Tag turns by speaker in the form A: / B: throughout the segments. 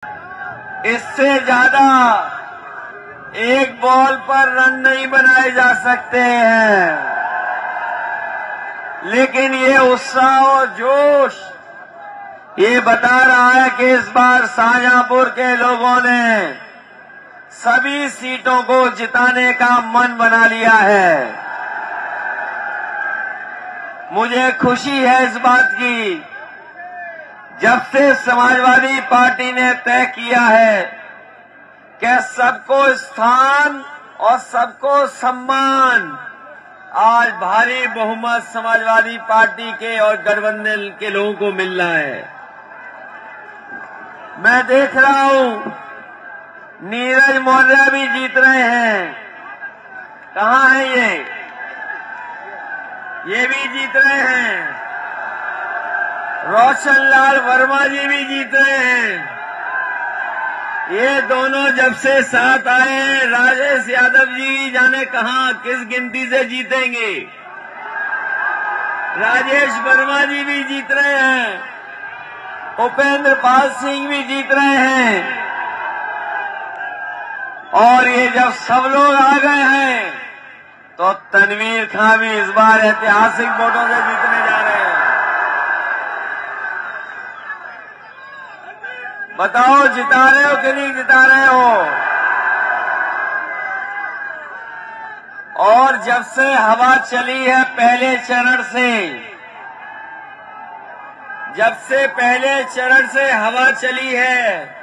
A: इससे ज्यादा एक बॉल पर रन नहीं बनाए जा सकते हैं, लेकिन ये उत्साह और जोश ये बता रहा है कि इस बार शाहजहांपुर के लोगों ने सभी सीटों को जिताने का मन बना लिया है। मुझे खुशी है इस बात की, जब से समाजवादी पार्टी ने तय किया है कि सबको स्थान और सबको सम्मान, आज भारी बहुमत समाजवादी पार्टी के और गठबंधन के लोगों को मिल रहा है। मैं देख रहा हूं नीरज मौर्य भी जीत रहे हैं। कहां है ये भी जीत रहे हैं। रोशन लाल वर्मा जी भी जीत रहे हैं। ये दोनों जब से साथ आए हैं, राजेश यादव जी जाने कहां किस गिनती से जीतेंगे। राजेश वर्मा जी भी जीत रहे हैं। उपेंद्र पाल सिंह भी जीत रहे हैं। और ये जब सब लोग आ गए हैं तो तनवीर खान भी इस बार ऐतिहासिक वोटों से जीतने जा रहे हैं। बताओ जिता रहे हो कि नहीं जिता रहे हो। और जब से हवा चली है पहले चरण से, जब से पहले चरण से हवा चली है,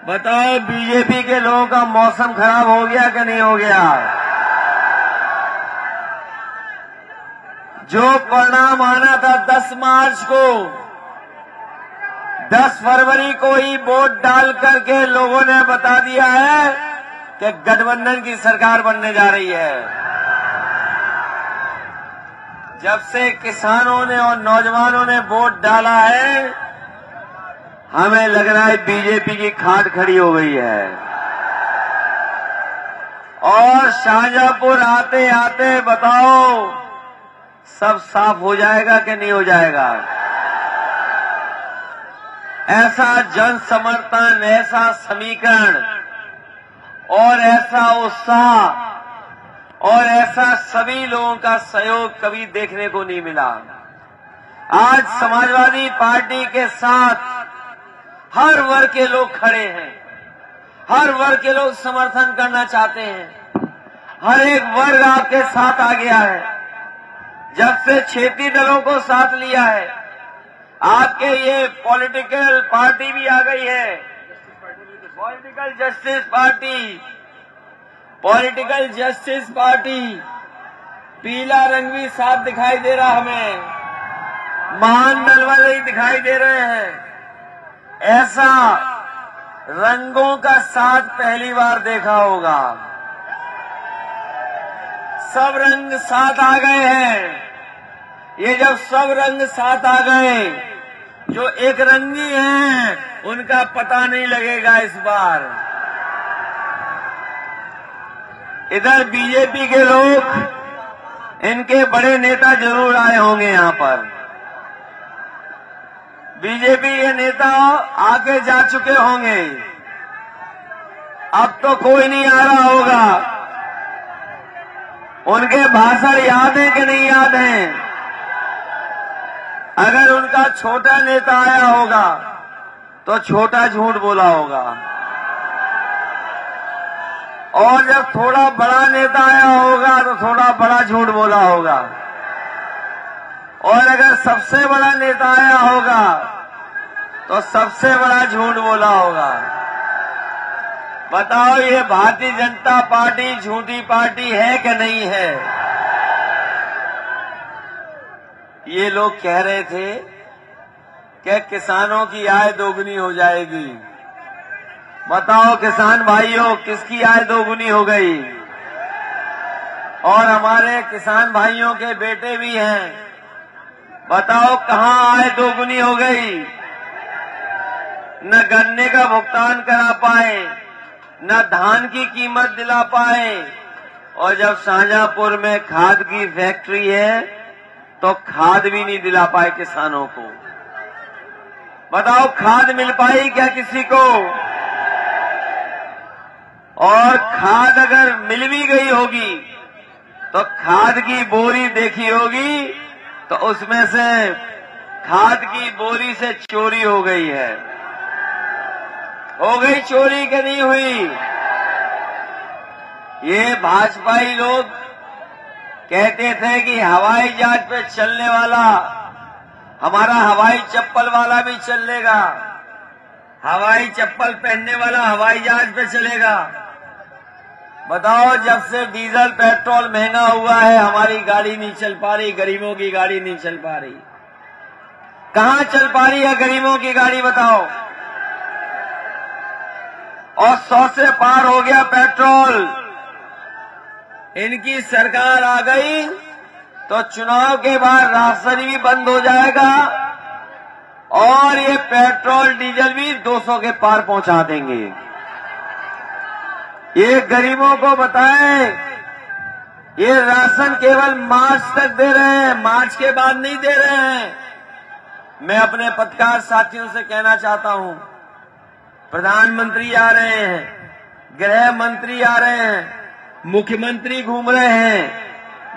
A: बताओ बीजेपी के लोगों का मौसम खराब हो गया कि नहीं हो गया। जो परिणाम आना था 10 मार्च को, 10 फरवरी को ही वोट डाल करके लोगों ने बता दिया है कि गठबंधन की सरकार बनने जा रही है। जब से किसानों ने और नौजवानों ने वोट डाला है, हमें लग रहा है बीजेपी की खाट खड़ी हो गई है। और शाहजहांपुर आते आते बताओ सब साफ हो जाएगा कि नहीं हो जाएगा। ऐसा जन समर्थन, ऐसा समीकरण और ऐसा उत्साह और ऐसा सभी लोगों का सहयोग कभी देखने को नहीं मिला। आज समाजवादी पार्टी के साथ हर वर्ग के लोग खड़े हैं। हर वर्ग के लोग समर्थन करना चाहते हैं। हर एक वर्ग आपके साथ आ गया है। जब से क्षेत्रीय दलों को साथ लिया है, आपके ये पॉलिटिकल पार्टी भी आ गई है। Political justice party, political justice party, पीला रंग भी साफ दिखाई दे रहा हमें। महान दल वाले ही दिखाई दे रहे हैं। ऐसा रंगों का साथ पहली बार देखा होगा। सब रंग साथ आ गए हैं। ये जब सब रंग साथ आ गए, जो एक रंगी हैं उनका पता नहीं लगेगा इस बार। इधर बीजेपी के लोग, इनके बड़े नेता जरूर आए होंगे यहां पर। बीजेपी के नेता आगे जा चुके होंगे। अब तो कोई नहीं आ रहा होगा। उनके भाषण याद है कि नहीं याद है। अगर उनका छोटा नेता आया होगा तो छोटा झूठ बोला होगा, और जब थोड़ा बड़ा नेता आया होगा तो थोड़ा बड़ा झूठ बोला होगा, और अगर सबसे बड़ा नेता आया होगा तो सबसे बड़ा झूठ बोला होगा। बताओ ये भारतीय जनता पार्टी झूठी पार्टी है कि नहीं है। ये लोग कह रहे थे कि किसानों की आय दोगुनी हो जाएगी। बताओ किसान भाइयों, किसकी आय दोगुनी हो गई। और हमारे किसान भाइयों के बेटे भी हैं। बताओ कहां आय दोगुनी हो गई। न गन्ने का भुगतान करा पाए, न धान की कीमत दिला पाए, और जब शाहजहांपुर में खाद की फैक्ट्री है तो खाद भी नहीं दिला पाए किसानों को। बताओ खाद मिल पाई क्या किसी को? और खाद अगर मिल भी गई होगी तो खाद की बोरी देखी होगी तो उसमें से खाद की बोरी से चोरी हो गई है। हो गई चोरी कि नहीं हुई? ये भाजपाई लोग कहते थे कि हवाई जहाज पे चलने वाला हमारा हवाई चप्पल वाला भी चलेगा, हवाई चप्पल पहनने वाला हवाई जहाज पे चलेगा। बताओ जब से डीजल पेट्रोल महंगा हुआ है हमारी गाड़ी नहीं चल पा रही, गरीबों की गाड़ी नहीं चल पा रही। कहां चल पा रही है गरीबों की गाड़ी बताओ? और 100 से पार हो गया पेट्रोल। इनकी सरकार आ गई तो चुनाव के बाद राशन भी बंद हो जाएगा और ये पेट्रोल डीजल भी 200 के पार पहुंचा देंगे। ये गरीबों को बताएं, ये राशन केवल मार्च तक दे रहे हैं, मार्च के बाद नहीं दे रहे हैं। मैं अपने पत्रकार साथियों से कहना चाहता हूं, प्रधानमंत्री आ रहे हैं, गृह मंत्री आ रहे हैं, मुख्यमंत्री घूम रहे हैं,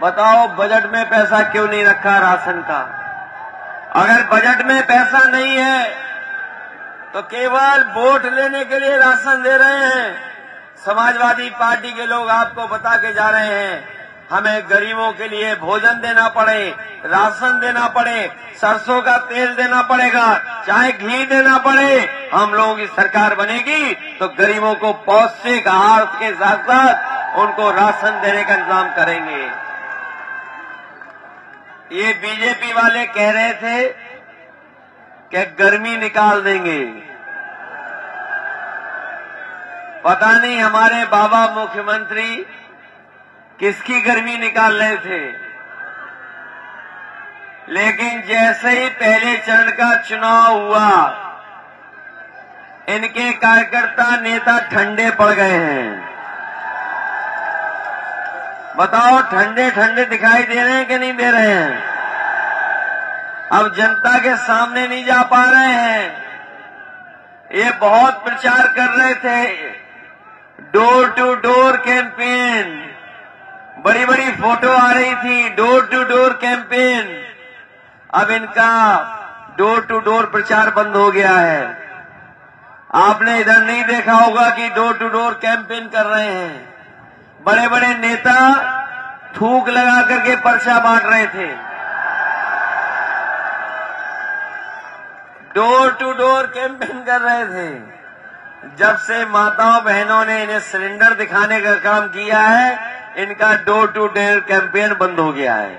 A: बताओ बजट में पैसा क्यों नहीं रखा राशन का? अगर बजट में पैसा नहीं है तो केवल वोट लेने के लिए राशन दे रहे हैं। समाजवादी पार्टी के लोग आपको बता के जा रहे हैं हमें गरीबों के लिए भोजन देना पड़े, राशन देना पड़े, सरसों का तेल देना पड़ेगा, चाहे घी देना पड़े। हम लोगों की सरकार बनेगी तो गरीबों को पौष्टिक आहार के साथ साथ उनको राशन देने का इंतजाम करेंगे। ये बीजेपी वाले कह रहे थे कि गर्मी निकाल देंगे। पता नहीं हमारे बाबा मुख्यमंत्री किसकी गर्मी निकाल रहे थे, लेकिन जैसे ही पहले चरण का चुनाव हुआ इनके कार्यकर्ता नेता ठंडे पड़ गए हैं। बताओ ठंडे ठंडे दिखाई दे रहे हैं कि नहीं दे रहे हैं? अब जनता के सामने नहीं जा पा रहे हैं। ये बहुत प्रचार कर रहे थे, डोर टू डोर कैंपेन, बड़ी बड़ी फोटो आ रही थी, डोर टू डोर कैंपेन। अब इनका डोर टू डोर प्रचार बंद हो गया है। आपने इधर नहीं देखा होगा कि डोर टू डोर कैंपेन कर रहे हैं। बड़े बड़े नेता थूक लगा करके पर्चा बांट रहे थे। डोर टू डोर कैंपेन कर रहे थे। जब से माताओं बहनों ने इन्हें सिलेंडर दिखाने का काम किया है, इनका डोर टू डोर कैंपेन बंद हो गया है।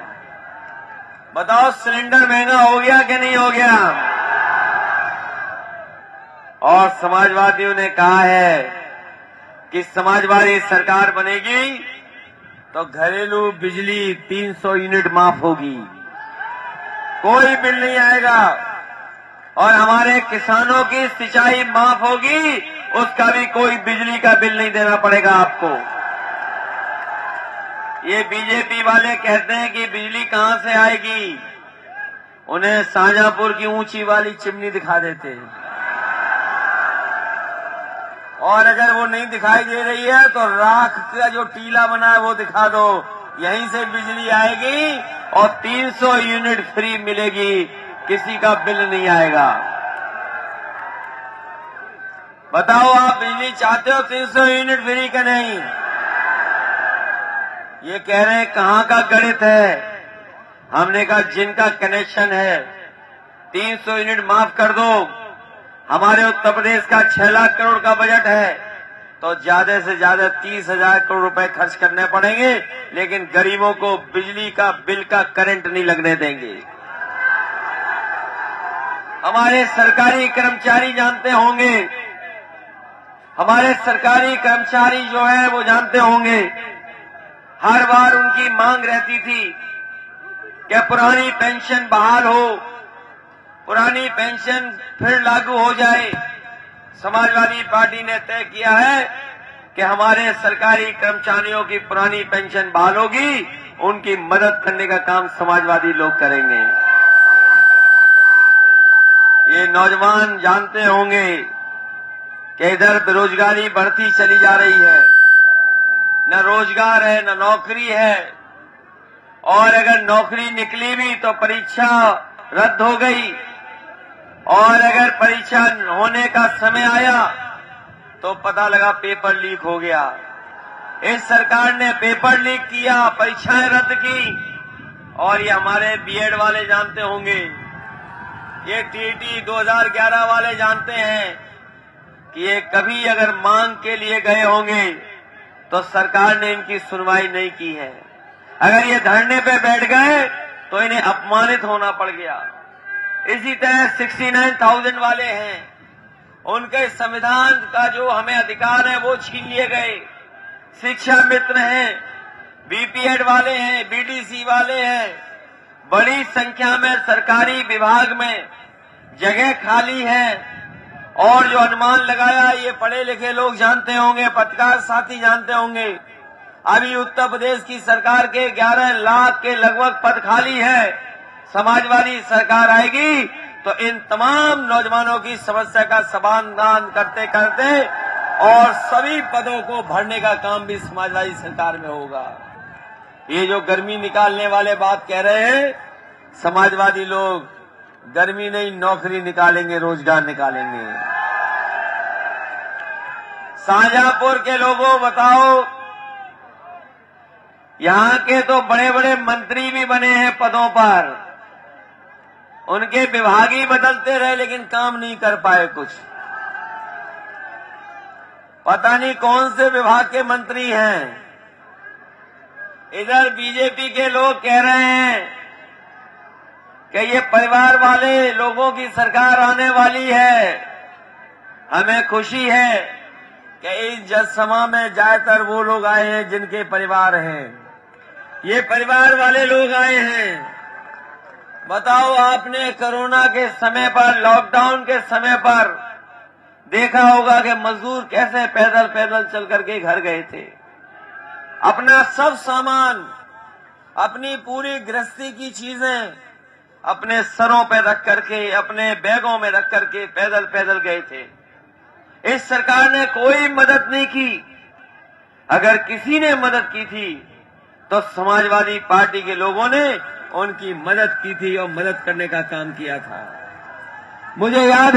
A: बताओ सिलेंडर महंगा हो गया कि नहीं हो गया? और समाजवादियों ने कहा है कि समाजवादी सरकार बनेगी तो घरेलू बिजली 300 यूनिट माफ होगी, कोई बिल नहीं आएगा। और हमारे किसानों की सिंचाई माफ होगी, उसका भी कोई बिजली का बिल नहीं देना पड़ेगा आपको। ये बीजेपी वाले कहते हैं कि बिजली कहां से आएगी, उन्हें शाहजहांपुर की ऊंची वाली चिमनी दिखा देते हैं। और अगर वो नहीं दिखाई दे रही है तो राख का जो टीला बना है वो दिखा दो, यहीं से बिजली आएगी और 300 यूनिट फ्री मिलेगी, किसी का बिल नहीं आएगा। बताओ आप बिजली चाहते हो 300 यूनिट फ्री का? नहीं। ये कह रहे हैं कहां का गणित है। हमने कहा जिनका कनेक्शन है 300 यूनिट माफ कर दो। हमारे उत्तर प्रदेश का 6 लाख करोड़ का बजट है तो ज्यादा से ज्यादा 30,000 करोड़ रुपए खर्च करने पड़ेंगे, लेकिन गरीबों को बिजली का बिल का करंट नहीं लगने देंगे। हमारे सरकारी कर्मचारी जानते होंगे, हमारे सरकारी कर्मचारी जो है वो जानते होंगे, हर बार उनकी मांग रहती थी कि पुरानी पेंशन बहाल हो, पुरानी पेंशन फिर लागू हो जाए। समाजवादी पार्टी ने तय किया है कि हमारे सरकारी कर्मचारियों की पुरानी पेंशन बहाल होगी, उनकी मदद करने का काम समाजवादी लोग करेंगे। ये नौजवान जानते होंगे कि इधर बेरोजगारी बढ़ती चली जा रही है, न रोजगार है न नौकरी है, और अगर नौकरी निकली भी तो परीक्षा रद्द हो गई, और अगर परीक्षा होने का समय आया तो पता लगा पेपर लीक हो गया। इस सरकार ने पेपर लीक किया, परीक्षाएं रद्द की, और ये हमारे बीएड वाले जानते होंगे, ये टीटी 2011 वाले जानते हैं कि ये कभी अगर मांग के लिए गए होंगे तो सरकार ने इनकी सुनवाई नहीं की है। अगर ये धरने पे बैठ गए तो इन्हें अपमानित होना पड़ गया। इसी तरह 69,000 वाले हैं, उनके संविधान का जो हमें अधिकार है वो छीन लिए गए। शिक्षा मित्र हैं, बीपीएड वाले हैं, बीडीसी वाले हैं, बड़ी संख्या में सरकारी विभाग में जगह खाली है। और जो अनुमान लगाया ये पढ़े लिखे लोग जानते होंगे, पत्रकार साथी जानते होंगे, अभी उत्तर प्रदेश की सरकार के 11 लाख के लगभग पद खाली है। समाजवादी सरकार आएगी तो इन तमाम नौजवानों की समस्या का समाधान करते करते और सभी पदों को भरने का काम भी समाजवादी सरकार में होगा। ये जो गर्मी निकालने वाले बात कह रहे हैं, समाजवादी लोग गर्मी नहीं नौकरी निकालेंगे, रोजगार निकालेंगे। शाहजहांपुर के लोगों बताओ, यहां के तो बड़े बड़े मंत्री भी बने हैं पदों पर, उनके विभाग ही बदलते रहे लेकिन काम नहीं कर पाए कुछ। पता नहीं कौन से विभाग के मंत्री हैं। इधर बीजेपी के लोग कह रहे हैं कि ये परिवार वाले लोगों की सरकार आने वाली है। हमें खुशी है कि इस जनसभा में ज्यादातर वो लोग आए हैं जिनके परिवार हैं, ये परिवार वाले लोग आए हैं। बताओ, आपने कोरोना के समय पर, लॉकडाउन के समय पर देखा होगा कि मजदूर कैसे पैदल पैदल चल करके घर गए थे। अपना सब सामान, अपनी पूरी गृहस्थी की चीजें अपने सरों पर रख करके, अपने बैगों में रख करके पैदल पैदल गए थे। इस सरकार ने कोई मदद नहीं की। अगर किसी ने मदद की थी तो समाजवादी पार्टी के लोगों ने उनकी मदद की थी और मदद करने का काम किया था। मुझे याद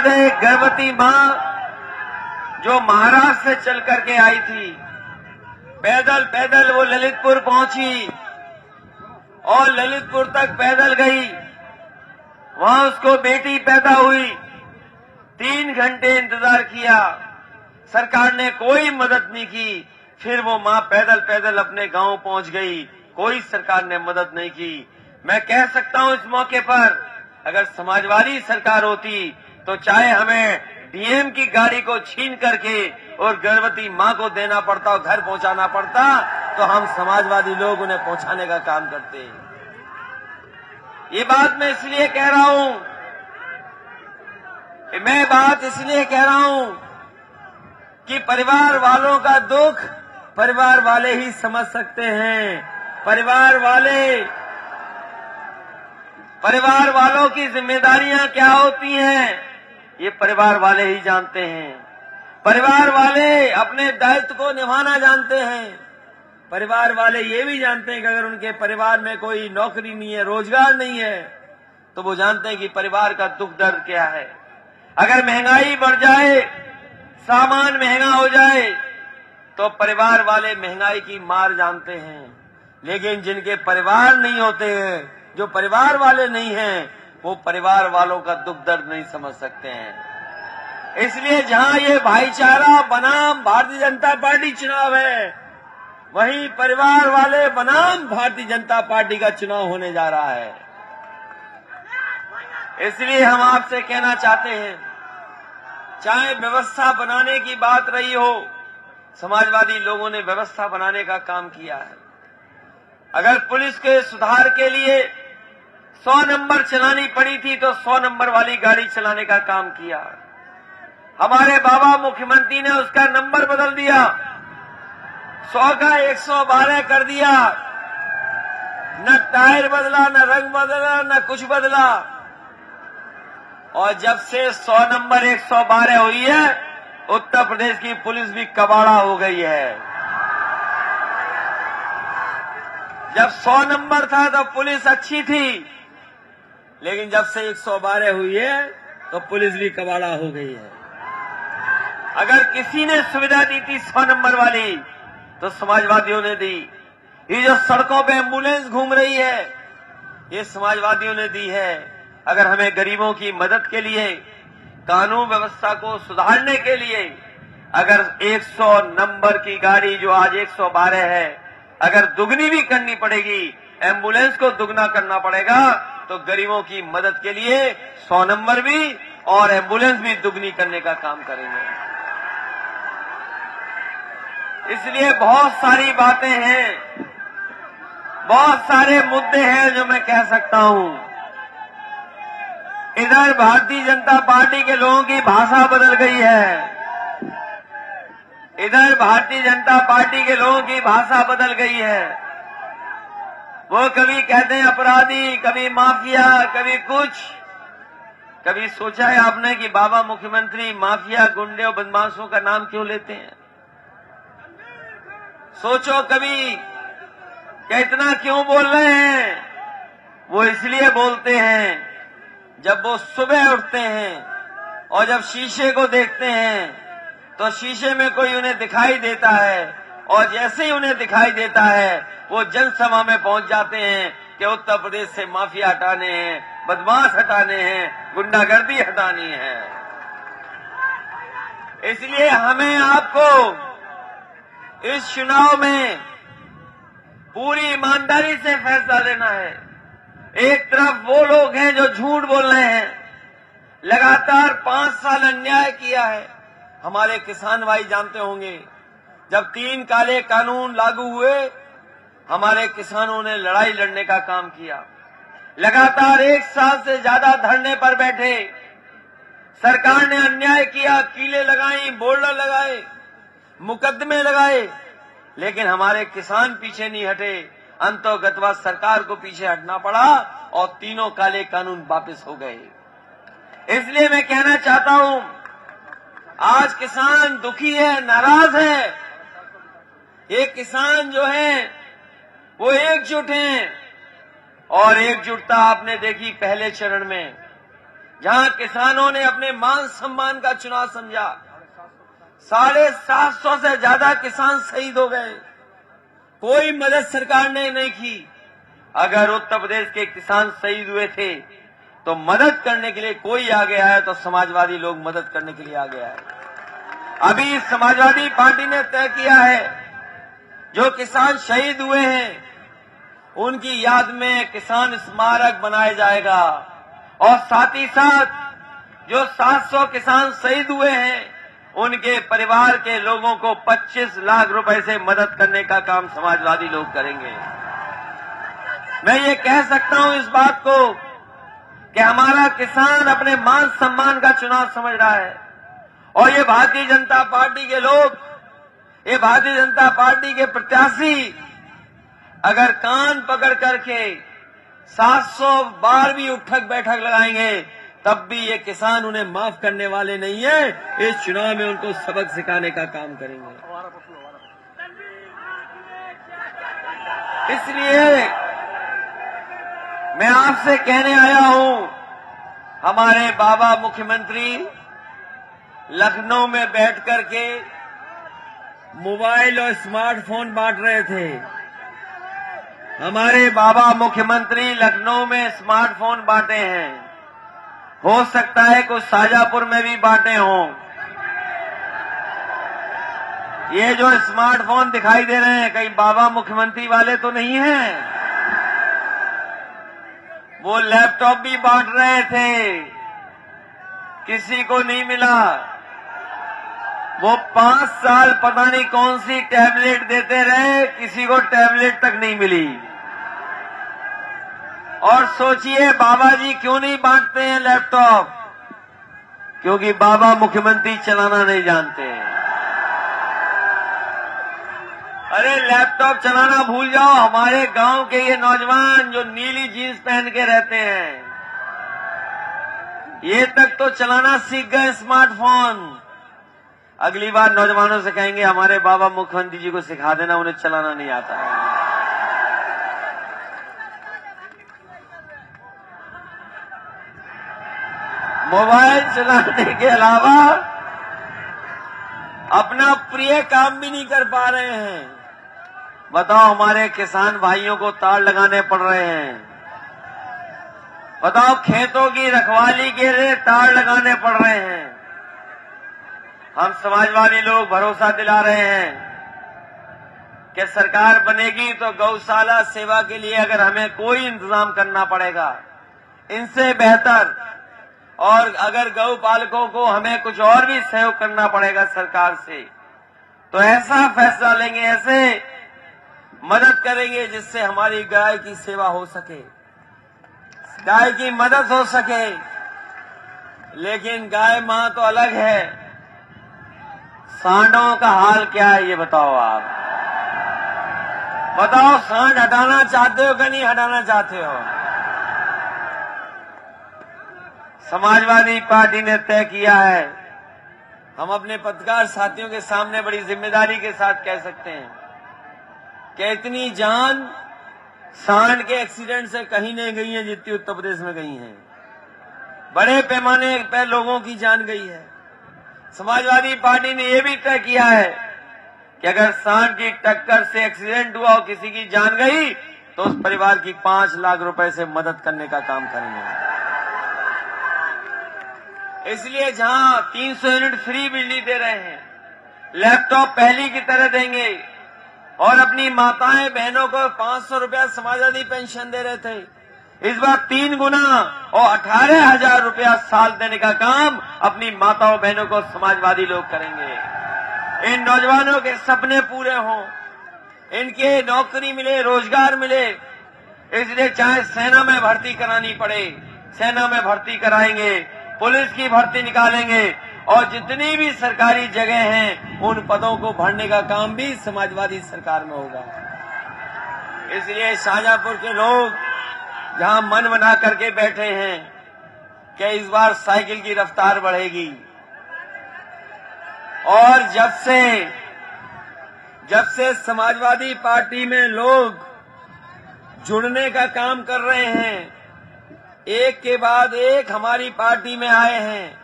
A: है गर्भवती मां जो महाराष्ट्र से चल करके आई थी, पैदल पैदल वो ललितपुर पहुंची और ललितपुर तक पैदल गई। वहां उसको बेटी पैदा हुई, 3 घंटे इंतजार किया, सरकार ने कोई मदद नहीं की। फिर वो मां पैदल पैदल अपने गांव पहुंच गई, कोई सरकार ने मदद नहीं की। मैं कह सकता हूं इस मौके पर, अगर समाजवादी सरकार होती तो चाहे हमें डीएम की गाड़ी को छीन करके और गर्भवती मां को देना पड़ता और घर पहुंचाना पड़ता, तो हम समाजवादी लोग उन्हें पहुंचाने का काम करते। ये बात मैं इसलिए कह रहा हूं, कि परिवार वालों का दुख परिवार वाले ही समझ सकते हैं। परिवार वालों की जिम्मेदारियां क्या होती हैं, ये परिवार वाले ही जानते हैं। परिवार वाले अपने दायित्व को निभाना जानते हैं। परिवार वाले ये भी जानते हैं कि अगर उनके परिवार में कोई नौकरी नहीं है, रोजगार नहीं है, तो वो जानते हैं कि परिवार का दुख दर्द क्या है। अगर महंगाई बढ़ जाए, सामान महंगा हो जाए, तो परिवार वाले महंगाई की मार जानते हैं। लेकिन जिनके परिवार नहीं होते हैं, जो परिवार वाले नहीं हैं, वो परिवार वालों का दुख दर्द नहीं समझ सकते हैं। इसलिए जहां ये भाईचारा बनाम भारतीय जनता पार्टी चुनाव है, वहीं परिवार वाले बनाम भारतीय जनता पार्टी का चुनाव होने जा रहा है। इसलिए हम आपसे कहना चाहते हैं, चाहे व्यवस्था बनाने की बात रही हो, समाजवादी लोगों ने व्यवस्था बनाने का काम किया है। अगर पुलिस के सुधार के लिए 100 नंबर चलानी पड़ी थी तो 100 नंबर वाली गाड़ी चलाने का काम किया। हमारे बाबा मुख्यमंत्री ने उसका नंबर बदल दिया, 100 का 112 कर दिया। न टायर बदला, न रंग बदला, न कुछ बदला। और जब से 100 नंबर 112 हुई है, उत्तर प्रदेश की पुलिस भी कबाड़ा हो गई है। जब 100 नंबर था तो पुलिस अच्छी थी, लेकिन जब से 112 हुई है तो पुलिस भी कबाड़ा हो गई है। अगर किसी ने सुविधा दी थी 100 नंबर वाली तो समाजवादियों ने दी। ये जो सड़कों पे एम्बुलेंस घूम रही है, ये समाजवादियों ने दी है। अगर हमें गरीबों की मदद के लिए, कानून व्यवस्था को सुधारने के लिए, अगर 100 नंबर की गाड़ी जो आज 112 है, अगर दुगनी भी करनी पड़ेगी, एम्बुलेंस को दुगना करना पड़ेगा, तो गरीबों की मदद के लिए 100 नंबर भी और एम्बुलेंस भी दुगनी करने का काम करेंगे। इसलिए बहुत सारी बातें हैं, बहुत सारे मुद्दे हैं जो मैं कह सकता हूं। इधर भारतीय जनता पार्टी के लोगों की भाषा बदल गई है, इधर भारतीय जनता पार्टी के लोगों की भाषा बदल गई है। वो कभी कहते हैं अपराधी, कभी माफिया, कभी कुछ। कभी सोचा है आपने कि बाबा मुख्यमंत्री माफिया, गुंडे और बदमाशों का नाम क्यों लेते हैं? सोचो कभी कि इतना क्यों बोल रहे हैं? वो इसलिए बोलते हैं, जब वो सुबह उठते हैं और जब शीशे को देखते हैं तो शीशे में कोई उन्हें दिखाई देता है, और जैसे ही उन्हें दिखाई देता है वो जनसभा में पहुंच जाते हैं कि उत्तर प्रदेश से माफिया हटाने हैं, बदमाश हटाने हैं, गुंडागर्दी हटानी है। इसलिए हमें आपको इस चुनाव में पूरी ईमानदारी से फैसला लेना है। एक तरफ वो लोग हैं जो झूठ बोल रहे हैं, लगातार 5 साल अन्याय किया है। हमारे किसान भाई जानते होंगे, जब 3 काले कानून लागू हुए, हमारे किसानों ने लड़ाई लड़ने का काम किया। लगातार 1 साल से ज्यादा धरने पर बैठे, सरकार ने अन्याय किया, कीलें लगाई, बोर्डर लगाए, मुकदमे लगाए, लेकिन हमारे किसान पीछे नहीं हटे। अंतोगत्वा सरकार को पीछे हटना पड़ा और तीनों काले कानून वापस हो गए। इसलिए मैं कहना चाहता हूं, आज किसान दुखी है, नाराज है। ये किसान जो हैं वो एकजुट हैं, और एकजुटता आपने देखी पहले चरण में, जहां किसानों ने अपने मान सम्मान का चुनाव समझा। 750 से ज्यादा किसान शहीद हो गए, कोई मदद सरकार ने नहीं की। अगर उत्तर प्रदेश के किसान शहीद हुए थे तो मदद करने के लिए कोई आगे आया तो समाजवादी लोग मदद करने के लिए आगे आए। अभी समाजवादी पार्टी ने तय किया है, जो किसान शहीद हुए हैं उनकी याद में किसान स्मारक बनाया जाएगा, और साथ ही साथ जो 700 किसान शहीद हुए हैं उनके परिवार के लोगों को 25 लाख रुपए से मदद करने का काम समाजवादी लोग करेंगे। मैं ये कह सकता हूं इस बात को कि हमारा किसान अपने मान सम्मान का चुनाव समझ रहा है, और ये भारतीय जनता पार्टी के लोग, ये भारतीय जनता पार्टी के प्रत्याशी अगर कान पकड़ करके 700 बार भी उठक बैठक लगाएंगे तब भी ये किसान उन्हें माफ करने वाले नहीं है। इस चुनाव में उनको सबक सिखाने का काम करेंगे। इसलिए मैं आपसे कहने आया हूं, हमारे बाबा मुख्यमंत्री लखनऊ में बैठ करके मोबाइल और स्मार्टफोन बांट रहे थे। हमारे बाबा मुख्यमंत्री लखनऊ में स्मार्टफोन बांटे हैं, हो सकता है कुछ शाजापुर में भी बांटे हों। ये जो स्मार्टफोन दिखाई दे रहे हैं, कहीं बाबा मुख्यमंत्री वाले तो नहीं हैं? वो लैपटॉप भी बांट रहे थे, किसी को नहीं मिला। वो 5 साल पता नहीं कौन सी टैबलेट देते रहे, किसी को टैबलेट तक नहीं मिली। और सोचिए बाबा जी क्यों नहीं बांटते हैं लैपटॉप? क्योंकि बाबा मुख्यमंत्री चलाना नहीं जानते हैं। अरे लैपटॉप चलाना भूल जाओ, हमारे गांव के ये नौजवान जो नीली जीन्स पहन के रहते हैं, ये तक तो चलाना सीख गए स्मार्टफोन। अगली बार नौजवानों से कहेंगे हमारे बाबा मुख्यमंत्री जी को सिखा देना, उन्हें चलाना नहीं आता है। मोबाइल चलाने के अलावा अपना प्रिय काम भी नहीं कर पा रहे हैं। बताओ, हमारे किसान भाइयों को तार लगाने पड़ रहे हैं। बताओ, खेतों की रखवाली के लिए तार लगाने पड़ रहे हैं। हम समाजवादी लोग भरोसा दिला रहे हैं कि सरकार बनेगी तो गौशाला सेवा के लिए अगर हमें कोई इंतजाम करना पड़ेगा इनसे बेहतर, और अगर गौ पालकों को हमें कुछ और भी सहयोग करना पड़ेगा सरकार से, तो ऐसा फैसला लेंगे, ऐसे मदद करेंगे जिससे हमारी गाय की सेवा हो सके, गाय की मदद हो सके। लेकिन गाय मां तो अलग है, सांडों का हाल क्या है ये बताओ आप। बताओ, सांड हटाना चाहते हो कि नहीं हटाना चाहते हो? समाजवादी पार्टी ने तय किया है, हम अपने पत्रकार साथियों के सामने बड़ी जिम्मेदारी के साथ कह सकते हैं कि इतनी जान सांड के एक्सीडेंट से कहीं नहीं गई है जितनी उत्तर प्रदेश में गई हैं। बड़े पैमाने पर लोगों की जान गई है। समाजवादी पार्टी ने यह भी तय किया है कि अगर सांड की टक्कर से एक्सीडेंट हुआ और किसी की जान गई तो उस परिवार की 5 लाख रुपए से मदद करने का काम करेंगे। इसलिए जहां 300 यूनिट फ्री बिजली दे रहे हैं, लैपटॉप पहली की तरह देंगे, और अपनी माताएं बहनों को 500 रुपया समाजवादी पेंशन दे रहे थे, इस बार 3 गुना और 18,000 रुपया साल देने का काम अपनी माताओं बहनों को समाजवादी लोग करेंगे। इन नौजवानों के सपने पूरे हों, इनके नौकरी मिले, रोजगार मिले, इसलिए चाहे सेना में भर्ती करानी पड़े सेना में भर्ती कराएंगे, पुलिस की भर्ती निकालेंगे, और जितनी भी सरकारी जगह हैं उन पदों को भरने का काम भी समाजवादी सरकार में होगा। इसलिए शाहजहांपुर के लोग जहां मन बना करके बैठे हैं कि इस बार साइकिल की रफ्तार बढ़ेगी, और जब से समाजवादी पार्टी में लोग जुड़ने का काम कर रहे हैं, एक के बाद एक हमारी पार्टी में आए हैं,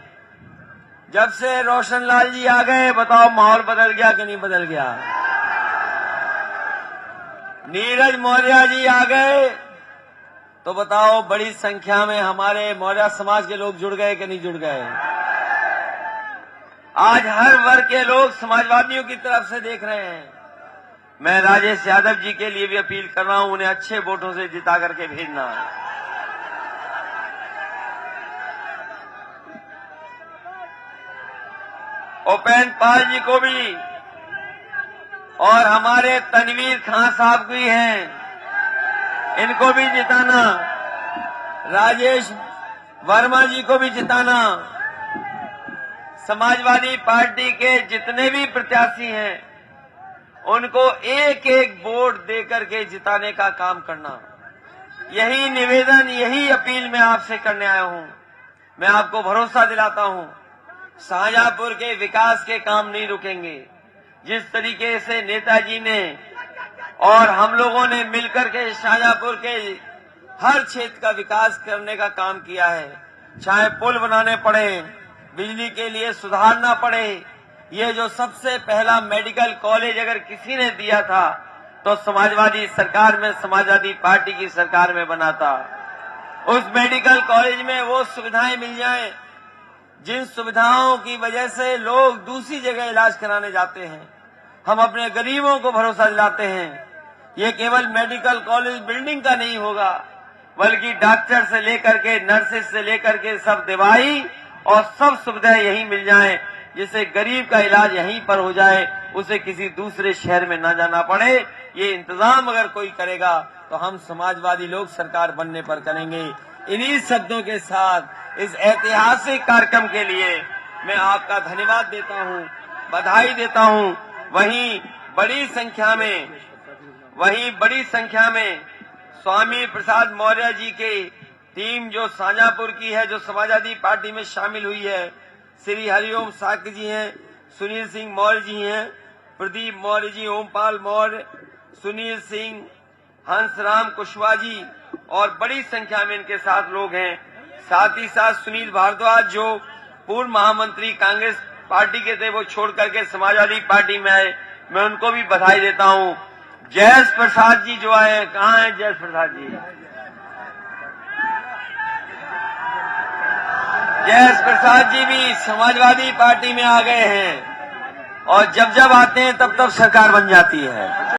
A: जब से रोशन लाल जी आ गए, बताओ माहौल बदल गया कि नहीं बदल गया? नीरज मौर्य जी आ गए तो बताओ बड़ी संख्या में हमारे मौर्य समाज के लोग जुड़ गए कि नहीं जुड़ गए? आज हर वर्ग के लोग समाजवादियों की तरफ से देख रहे हैं। मैं राजेश यादव जी के लिए भी अपील कर रहा हूं, उन्हें अच्छे वोटों से जिता करके भेजना। उपेंद्र पाल जी को भी, और हमारे तनवीर खान साहब भी हैं, इनको भी जिताना, राजेश वर्मा जी को भी जिताना। समाजवादी पार्टी के जितने भी प्रत्याशी हैं उनको एक एक वोट देकर के जिताने का काम करना, यही निवेदन, यही अपील मैं आपसे करने आया हूं। मैं आपको भरोसा दिलाता हूं, शाहजहांपुर के विकास के काम नहीं रुकेंगे। जिस तरीके से नेताजी ने और हम लोगों ने मिलकर के शाहजहांपुर के हर क्षेत्र का विकास करने का काम किया है, चाहे पुल बनाने पड़े, बिजली के लिए सुधारना पड़े, ये जो सबसे पहला मेडिकल कॉलेज अगर किसी ने दिया था तो समाजवादी सरकार में, समाजवादी पार्टी की सरकार में बना था। उस मेडिकल कॉलेज में वो सुविधाएं मिल जाएं जिन सुविधाओं की वजह से लोग दूसरी जगह इलाज कराने जाते हैं। हम अपने गरीबों को भरोसा दिलाते हैं, ये केवल मेडिकल कॉलेज बिल्डिंग का नहीं होगा, बल्कि डॉक्टर से लेकर के, नर्सेस से लेकर के सब दवाई और सब सुविधाएं यहीं मिल जाएं, जिससे गरीब का इलाज यहीं पर हो जाए, उसे किसी दूसरे शहर में न जाना पड़े। ये इंतजाम अगर कोई करेगा तो हम समाजवादी लोग सरकार बनने पर करेंगे। इन्हीं शब्दों के साथ इस ऐतिहासिक कार्यक्रम के लिए मैं आपका धन्यवाद देता हूं, बधाई देता हूं। वहीं बड़ी संख्या में स्वामी प्रसाद मौर्य जी की टीम जो शाजापुर की है, जो समाजवादी पार्टी में शामिल हुई है, श्री हरिओम साक्य जी हैं, सुनील सिंह मौर्य जी हैं, प्रदीप मौर्य जी, ओमपाल मौर्य, सुनील सिंह, हंसराम कुशवाहा जी और बड़ी संख्या में इनके साथ लोग हैं। साथ ही साथ सुनील भारद्वाज जो पूर्व महामंत्री कांग्रेस पार्टी के थे, वो छोड़ करके समाजवादी पार्टी में आए, मैं उनको भी बधाई देता हूं। जयेश प्रसाद जी जो आए, कहाँ हैं जयेश प्रसाद जी? जयेश प्रसाद जी भी समाजवादी पार्टी में आ गए हैं और जब जब आते हैं तब तब सरकार बन जाती है।